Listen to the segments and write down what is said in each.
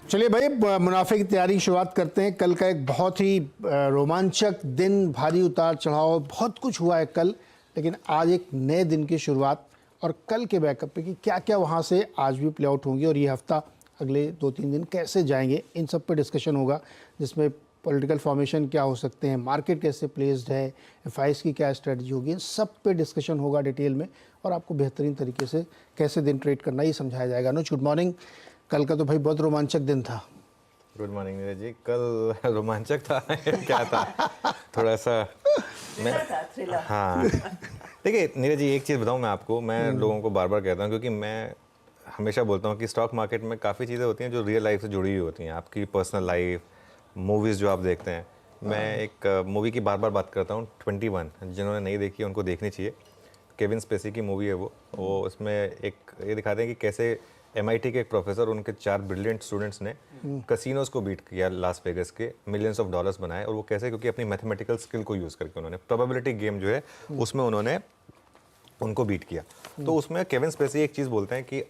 चलिए भाई, मुनाफे की तैयारी की शुरुआत करते हैं। कल का एक बहुत ही रोमांचक दिन, भारी उतार चढ़ाव, बहुत कुछ हुआ है कल, लेकिन आज एक नए दिन की शुरुआत और कल के बैकअप पे कि क्या क्या वहाँ से आज भी प्ले आउट होंगी और ये हफ्ता अगले 2-3 दिन कैसे जाएंगे, इन सब पे डिस्कशन होगा, जिसमें पॉलिटिकल फॉर्मेशन क्या हो सकते हैं, मार्केट कैसे प्लेस्ड है, एफआईएस की क्या स्ट्रेटजी होगी, इन सब पे डिस्कशन होगा डिटेल में और आपको बेहतरीन तरीके से कैसे दिन ट्रेड करना ये समझाया जाएगा। अनुज, गुड मॉर्निंग। कल का तो भाई बहुत रोमांचक दिन था। Good morning Neeraj ji. कल रोमांचक था क्या था, थोड़ा सा हाँ। देखिए नीरज जी, एक चीज़ बताऊँ मैं आपको, मैं लोगों को बार बार कहता हूँ, क्योंकि मैं हमेशा बोलता हूँ कि स्टॉक मार्केट में काफ़ी चीज़ें होती हैं जो रियल लाइफ से जुड़ी हुई होती हैं, आपकी पर्सनल लाइफ, मूवीज़ जो आप देखते हैं। मैं एक मूवी की बार बार बात करता हूँ, 21, जिन्होंने नहीं देखी है उनको देखनी चाहिए। केविन स्पेसी की मूवी है वो उसमें एक ये दिखाते हैं कि कैसे MIT के एक प्रोफेसर, उनके 4 ब्रिलियंट स्टूडेंट्स ने कसिनोज को बीट किया, लास वेगस के मिलियंस ऑफ डॉलर्स बनाए। और वो कैसे, क्योंकि अपनी मैथमेटिकल स्किल को यूज़ करके उन्होंने प्रोबेबिलिटी गेम जो है उसमें उन्होंने उनको बीट किया। तो उसमें केविन स्पेसी एक चीज़ बोलते हैं कि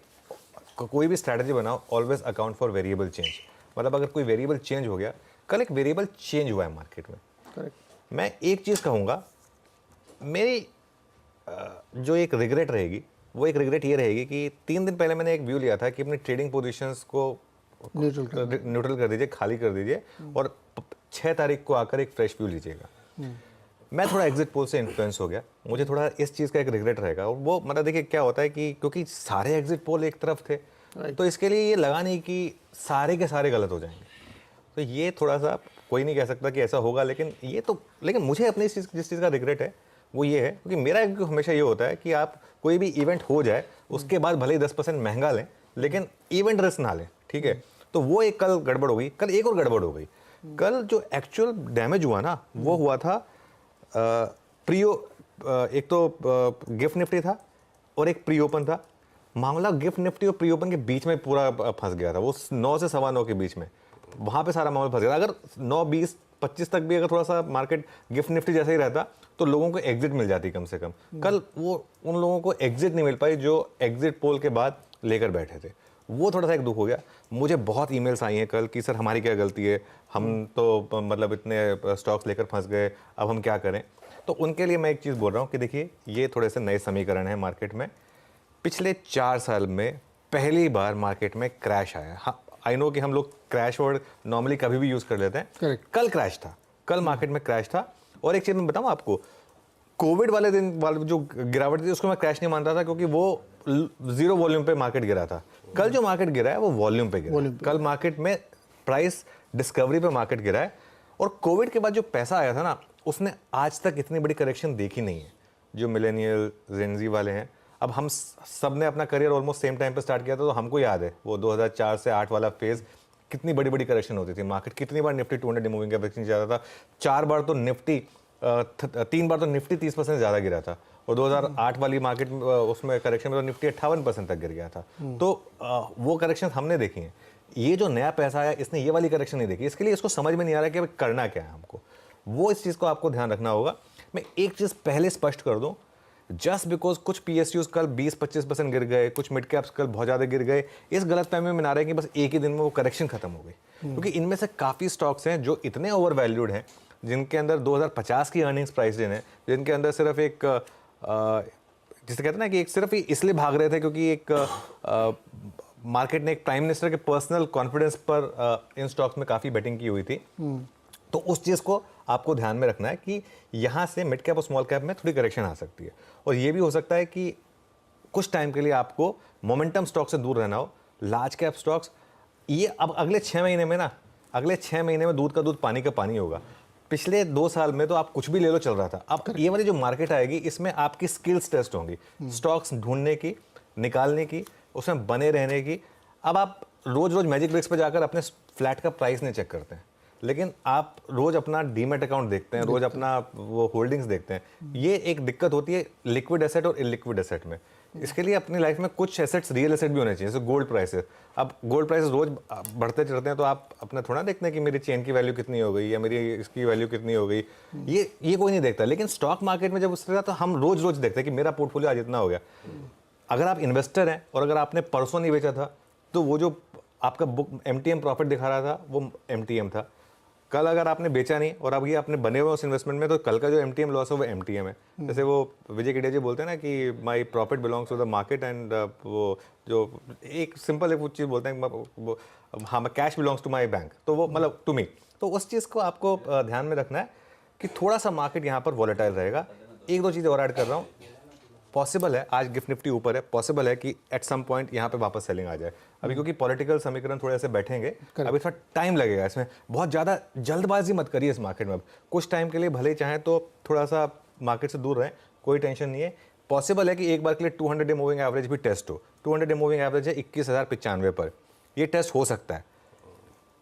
कोई भी स्ट्रैटेजी बनाओ, always account for variable change. मतलब अगर कोई वेरिएबल चेंज हो गया, कल एक वेरिएबल चेंज हुआ है मार्केट में। करेक्ट। मैं एक चीज़ कहूँगा, मेरी जो एक रिग्रेट रहेगी, वो एक रिग्रेट ये रहेगी कि 3 दिन पहले मैंने एक व्यू लिया था कि अपनी ट्रेडिंग पोजीशंस को न्यूट्रल कर दीजिए, खाली कर दीजिए और 6 तारीख को आकर एक फ्रेश व्यू लीजिएगा। मैं थोड़ा एग्जिट पोल से इन्फ्लुएंस हो गया, मुझे थोड़ा इस चीज़ का एक रिग्रेट रहेगा। और वो मतलब देखिए क्या होता है कि क्योंकि सारे एग्जिट पोल एक तरफ थे, तो इसके लिए ये लगा नहीं कि सारे के सारे गलत हो जाएंगे। तो ये थोड़ा सा, कोई नहीं कह सकता कि ऐसा होगा, लेकिन मुझे अपनी जिस चीज़ का रिग्रेट है वो ये है, क्योंकि मेरा हमेशा ये होता है कि आप कोई भी इवेंट हो जाए उसके बाद भले ही 10% महंगा लें, लेकिन इवेंट रिस्क ना लें, ठीक है। तो वो एक कल गड़बड़ हो गई। कल एक और गड़बड़ हो गई। कल जो एक्चुअल डैमेज हुआ ना, वो हुआ था एक तो गिफ्ट निफ्टी था और एक प्री ओपन था। मामला गिफ्ट निफ्टी और प्री ओपन के बीच में पूरा फंस गया था। वो 9 से 9:15 के बीच में, वहाँ पे सारा मामला फंस गया था। अगर 9, 20, 25 तक भी अगर थोड़ा सा मार्केट गिफ्ट निफ्टी जैसा ही रहता तो लोगों को एग्जिट मिल जाती कम से कम। कल वो उन लोगों को एग्जिट नहीं मिल पाई जो एग्जिट पोल के बाद लेकर बैठे थे। वो थोड़ा सा एक दुख हो गया। मुझे बहुत ईमेल्स आई हैं कल कि सर हमारी क्या गलती है, हम तो मतलब इतने स्टॉक्स लेकर फंस गए, अब हम क्या करें। तो उनके लिए मैं एक चीज़ बोल रहा हूँ कि देखिए, ये थोड़े से नए समीकरण हैं मार्केट में। पिछले 4 साल में पहली बार मार्केट में क्रैश आया। हाँ, आई नो कि हम लोग क्रैश वर्ड नॉर्मली कभी भी यूज़ कर लेते हैं। Correct. कल क्रैश था, कल मार्केट में क्रैश था। और एक चीज़ मैं बताऊँ आपको, कोविड वाले दिन वाले जो गिरावट थी उसको मैं क्रैश नहीं मानता था, क्योंकि वो 0 वॉल्यूम पे मार्केट गिरा था। कल जो मार्केट गिरा है वो वॉल्यूम पे गिरा है। कल मार्केट में प्राइस डिस्कवरी पे मार्केट गिरा है। और कोविड के बाद जो पैसा आया था ना, उसने आज तक इतनी बड़ी करेक्शन देखी नहीं है। जो मिलेनियल जेनजी वाले हैं, अब हम सब ने अपना करियर ऑलमोस्ट सेम टाइम पे स्टार्ट किया था, तो हमको याद है वो 2004 से 8 वाला फेज, कितनी बड़ी बड़ी करेक्शन होती थी मार्केट। कितनी बार निफ्टी 200 मूविंग एवरेज जाता था, 4 बार तो निफ्टी 3 बार तो निफ्टी 30% ज़्यादा गिरा था। और 2008 वाली मार्केट उसमें करेक्शन में तो निफ्टी 58% तक गिर गया था। तो वो करेक्शन हमने देखी हैं। ये जो नया पैसा आया, इसने ये वाली करेक्शन नहीं देखी। इसके लिए इसको समझ में नहीं आ रहा कि करना क्या है हमको। वो इस चीज़ को आपको ध्यान रखना होगा। मैं एक चीज़ पहले स्पष्ट कर दूँ, जस्ट बिकॉज कुछ PSUs कल 20-25% गिर गए, कुछ मिड कैप्स कल बहुत ज़्यादा गिर गए, इस गलत फहमी में ना रहे कि बस एक ही दिन में वो करेक्शन खत्म हो गई। क्योंकि इनमें से काफ़ी स्टॉक्स हैं जो इतने ओवर वैल्यूड हैं, जिनके अंदर 2050 की अर्निंग्स प्राइस हैं, जिनके अंदर सिर्फ एक जिसे कहते हैं ना कि एक सिर्फ इसलिए भाग रहे थे क्योंकि एक मार्केट ने एक प्राइम मिनिस्टर के पर्सनल कॉन्फिडेंस पर इन स्टॉक्स में काफ़ी बेटिंग की हुई थी। तो उस चीज़ को आपको ध्यान में रखना है कि यहाँ से मिड कैप और स्मॉल कैप में थोड़ी करेक्शन आ सकती है। और ये भी हो सकता है कि कुछ टाइम के लिए आपको मोमेंटम स्टॉक से दूर रहना हो। लार्ज कैप स्टॉक्स, ये अब अगले 6 महीने में ना, अगले 6 महीने में दूध का दूध पानी का पानी होगा। पिछले 2 साल में तो आप कुछ भी ले लो, चल रहा था। अब ये वाली जो मार्केट आएगी, इसमें आपकी स्किल्स टेस्ट होंगी, स्टॉक्स ढूंढने की, निकालने की, उसमें बने रहने की। अब आप रोज रोज मैजिक ब्रिक्स पे जाकर अपने फ्लैट का प्राइस नहीं चेक करते हैं, लेकिन आप रोज अपना डीमेट अकाउंट देखते हैं, रोज अपना वो होल्डिंग्स देखते हैं। ये एक दिक्कत होती है लिक्विड एसेट और इलिक्विड एसेट में। इसके लिए अपनी लाइफ में कुछ एसेट्स, रियल एसेट भी होने चाहिए, जैसे गोल्ड प्राइसेस। अब गोल्ड प्राइसेस रोज बढ़ते चढ़ते हैं, तो आप अपना थोड़ा देखते हैं कि मेरी चेन की वैल्यू कितनी हो गई या मेरी इसकी वैल्यू कितनी हो गई। ये कोई नहीं देखता। लेकिन स्टॉक मार्केट में जब उस तरह, तो हम रोज रोज देखते हैं कि मेरा पोर्टफोलियो आज इतना हो गया। अगर आप इन्वेस्टर हैं और अगर आपने परसों नहीं बेचा था, तो वो जो आपका बुक MTM प्रॉफिट दिखा रहा था, वो MTM था। कल अगर आपने बेचा नहीं और अब ये आपने बने हुए उस इन्वेस्टमेंट में, तो कल का जो MTM लॉस है वो MTM है। जैसे वो विजय केडिया जी बोलते हैं ना कि my profit belongs to the market, and वो जो एक सिंपल एक चीज़ बोलते हैं, हाँ cash belongs to my bank, तो वो मतलब टू मी। तो उस चीज़ को आपको ध्यान में रखना है कि थोड़ा सा मार्केट यहाँ पर वॉलेटाइल रहेगा। एक दो चीज़ें और ऐड कर रहा हूँ, पॉसिबल है आज गिफ्ट निफ्टी ऊपर है, पॉसिबल है कि एट सम पॉइंट यहाँ पे वापस सेलिंग आ जाए। अभी क्योंकि पॉलिटिकल समीकरण थोड़े ऐसे बैठेंगे, अभी थोड़ा टाइम लगेगा इसमें, बहुत ज़्यादा जल्दबाजी मत करिए इस मार्केट में। अब कुछ टाइम के लिए भले ही चाहें तो थोड़ा सा मार्केट से दूर रहें, कोई टेंशन नहीं है। पॉसिबल है कि एक बार के लिए 200 डे मूविंग एवरेज भी टेस्ट हो। 200 डे मूविंग एवरेज है 21,095 पर, ये टेस्ट हो सकता है।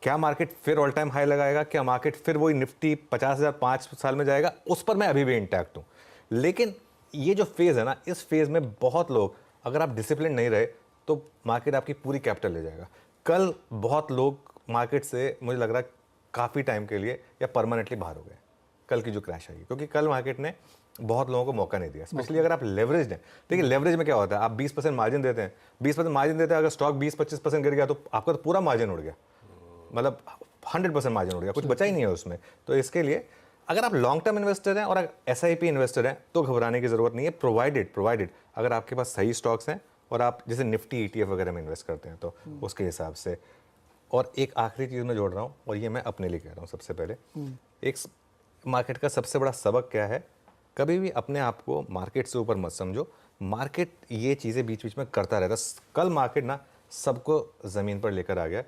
क्या मार्केट फिर ऑल टाइम हाई लगाएगा, क्या मार्केट फिर वही निफ्टी 50,000 5 साल में जाएगा, उस पर मैं अभी भी इंटैक्ट हूँ। लेकिन ये जो फेज़ है ना, इस फेज़ में बहुत लोग, अगर आप डिसिप्लिन नहीं रहे तो मार्केट आपकी पूरी कैपिटल ले जाएगा। कल बहुत लोग मार्केट से मुझे लग रहा है काफ़ी टाइम के लिए या परमानेंटली बाहर हो गए कल की जो क्रैश आई, क्योंकि कल मार्केट ने बहुत लोगों को मौका नहीं दिया। स्पेशली अगर आप लेवरेज हैं, देखिए लेवरेज में क्या होता है, आप 20% मार्जिन देते हैं, 20% मार्जिन देते हैं, अगर स्टॉक 20-25% गिर गया तो आपका तो पूरा मार्जिन उड़ गया, मतलब 100% मार्जिन उड़ गया, कुछ बचा ही नहीं है उसमें। तो इसके लिए अगर आप लॉन्ग टर्म इन्वेस्टर हैं और अगर SIP इन्वेस्टर हैं तो घबराने की जरूरत नहीं है, प्रोवाइडेड अगर आपके पास सही स्टॉक्स हैं और आप जैसे निफ्टी ETF वगैरह में इन्वेस्ट करते हैं तो उसके हिसाब से। और एक आखिरी चीज़ मैं जोड़ रहा हूँ, और ये मैं अपने लिए कह रहा हूँ सबसे पहले, एक मार्केट का सबसे बड़ा सबक क्या है, कभी भी अपने आप को मार्केट से ऊपर मत समझो। मार्केट ये चीज़ें बीच बीच में करता रहता। कल मार्केट ना सबको ज़मीन पर लेकर आ गया,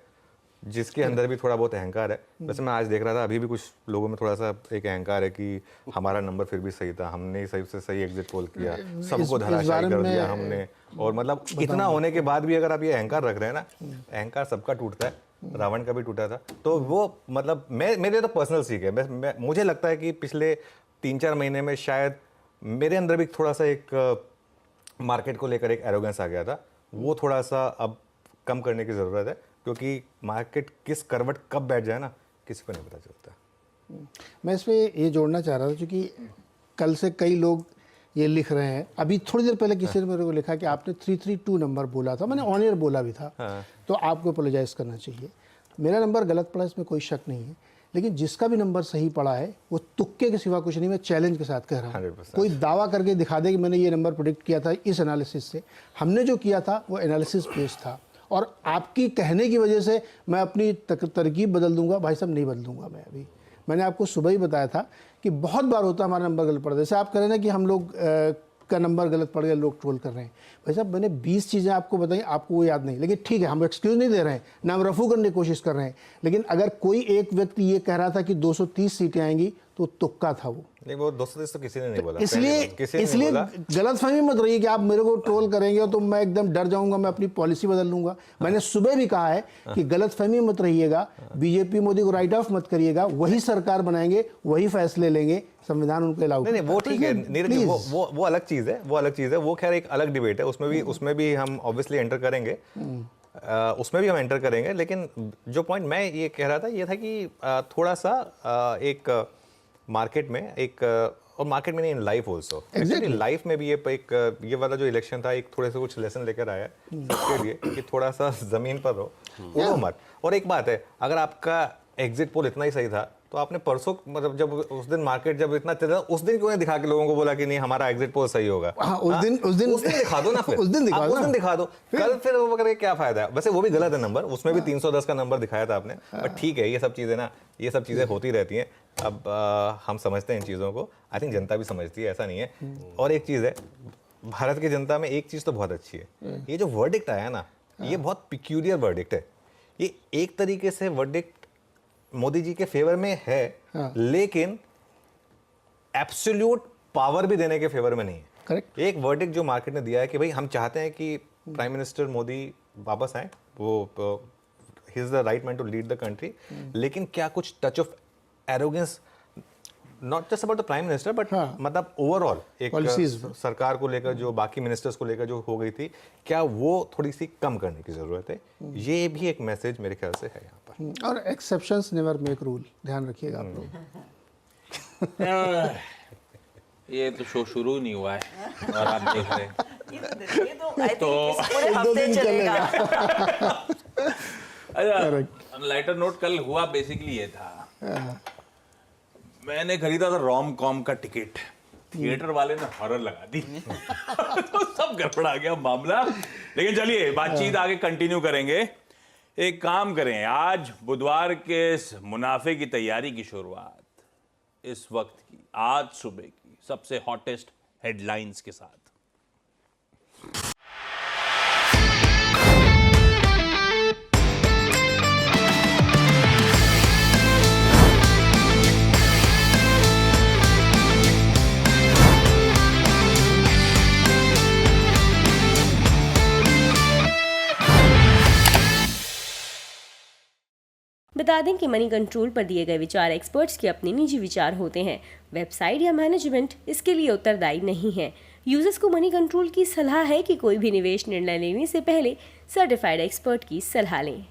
जिसके अंदर भी थोड़ा बहुत अहंकार है। वैसे मैं आज देख रहा था, अभी भी कुछ लोगों में थोड़ा सा एक अहंकार है कि हमारा नंबर फिर भी सही था, हमने सही से सही एग्जिट पोल किया, सबको धराशायी कर दिया हमने। और मतलब इतना होने के बाद भी अगर आप ये अहंकार रख रहे हैं ना, अहंकार सबका टूटता है, रावण का भी टूटा था। तो वो मतलब मेरे तो पर्सनल सीख है। मुझे लगता है कि पिछले 3-4 महीने में शायद मेरे अंदर भी थोड़ा सा एक मार्केट को लेकर एक एरोगेंस आ गया था, वो थोड़ा सा अब कम करने की ज़रूरत है, क्योंकि मार्केट किस करवट कब बैठ जाए ना किसी को नहीं पता चलता। मैं इसमें ये जोड़ना चाह रहा था, क्योंकि कल से कई लोग ये लिख रहे हैं। अभी थोड़ी देर पहले किसी ने मेरे को लिखा कि आपने 332 नंबर बोला था, मैंने ऑन एयर बोला भी था। तो आपको अपोलोजाइज करना चाहिए। मेरा नंबर गलत पड़ा, इसमें कोई शक नहीं है, लेकिन जिसका भी नंबर सही पड़ा है वो तुक्के के सिवा कुछ नहीं। मैं चैलेंज के साथ कह रहा हूँ, कोई दावा करके दिखा दे कि मैंने ये नंबर प्रेडिक्ट किया था इस एनालिसिस से। हमने जो किया था वो एनालिसिस बेस्ड था, और आपकी कहने की वजह से मैं अपनी तरकीब बदल दूंगा, भाई साहब नहीं बदलूंगा मैं। अभी मैंने आपको सुबह ही बताया था कि बहुत बार होता है हमारा नंबर गलत पड़, जैसे आप कह रहे हैं ना कि हम लोग का नंबर गलत पड़ गया, लोग ट्रोल कर रहे हैं। भाई साहब मैंने 20 चीज़ें आपको बताई, आपको वो याद नहीं, लेकिन ठीक है, हम एक्सक्यूज़ नहीं दे रहे हैं, ना हम रफू करने की कोशिश कर रहे हैं। लेकिन अगर कोई एक व्यक्ति ये कह रहा था कि 230 सीटें आएंगी तो तुक्का था वो। नहीं, वो 230 तो किसी ने नहीं बोला। इसलिए गलतफहमी मत रहिए कि आप मेरे को ट्रोल करेंगे तो मैं एकदम डर जाऊंगा, मैं अपनी पॉलिसी बदल लूंगा। मैंने सुबह भी कहा है कि गलतफहमी मत रहिएगा, बीजेपी मोदी को राइट ऑफ मत करिएगा, वही सरकार बनाएंगे, वही फैसले लेंगे, संविधान उनको अलाउ। नहीं, वो ठीक है नीरज, वो अलग चीज़ है, वो अलग चीज़ है, वो खैर एक अलग डिबेट है, उसमें भी हम ऑब्वियसली एंटर करेंगे, उसमें भी हम एंटर करेंगे। लेकिन जो पॉइंट मैं ये कह रहा था ये था कि थोड़ा सा एक मार्केट में एक, और मार्केट में नहीं, इन लाइफ ऑल्सो, लाइफ में भी ये वाला जो इलेक्शन था एक थोड़े से कुछ लेसन लेकर आया सबके लिए कि थोड़ा सा जमीन पर रहो, उड़ो मत। और एक बात है, अगर आपका एग्जिट पोल इतना ही सही था तो आपने परसों, मतलब जब उस दिन मार्केट जब इतना तेज था, उस दिन क्यों नहीं दिखा के लोगों को बोला कि नहीं हमारा एग्जिट पोल सही होगा? उस दिन दिखा दो ना, फिर उस दिन दिखा दो। कल फिर वो करके क्या फायदा है? वैसे वो भी गलत है नंबर, उसमें भी 310 का नंबर दिखाया था आपने, बट ठीक है, ये सब चीजें ना, ये सब चीजें होती रहती हैं। अब हम समझते हैं इन चीजों को, आई थिंक जनता भी समझती है, ऐसा नहीं है। और एक चीज है, भारत की जनता में एक चीज तो बहुत अच्छी है, ये जो वर्डिक्ट आया ना, ये बहुत पिक्यूलियर वर्डिक्ट है। ये एक तरीके से वर्डिक्ट मोदी जी के फेवर में है, लेकिन एब्सोल्यूट पावर भी देने के फेवर में नहीं है। करेक्ट। एक वर्डिक्ट जो मार्केट ने दिया है कि भाई हम चाहते हैं कि प्राइम मिनिस्टर मोदी वापस आए, वो ही is the right man to lead the country, लेकिन क्या कुछ touch of arrogance, not just about the prime minister but मतलब ओवरऑल एक सरकार को लेकर, जो बाकी मिनिस्टर्स को लेकर जो हो गई थी, क्या वो थोड़ी सी कम करने की जरूरत है? ये भी एक मैसेज मेरे ख्याल से है यहाँ पर। और एक्सेप्शंस नेवर मेक रूल, ध्यान रखिएगा आप लोग। ये तो शो शुरू नहीं हुआ है और आप देख रहे हैं, ये तो पूरे हफ्ते चलेगा। अच्छा, लाइटर नोट कल हुआ बेसिकली ये था, मैंने खरीदा था रोम कॉम का टिकट, थिएटर वाले ने हॉरर लगा दी तो सब गड़बड़ा गया मामला। लेकिन चलिए बातचीत आगे कंटिन्यू करेंगे। एक काम करें, आज बुधवार के इस मुनाफे की तैयारी की शुरुआत इस वक्त की, आज सुबह की सबसे हॉटेस्ट हेडलाइंस के साथ। बता दें कि मनी कंट्रोल पर दिए गए विचार एक्सपर्ट्स के अपने निजी विचार होते हैं। वेबसाइट या मैनेजमेंट इसके लिए उत्तरदायी नहीं है। यूजर्स को मनी कंट्रोल की सलाह है कि कोई भी निवेश निर्णय लेने से पहले सर्टिफाइड एक्सपर्ट की सलाह लें।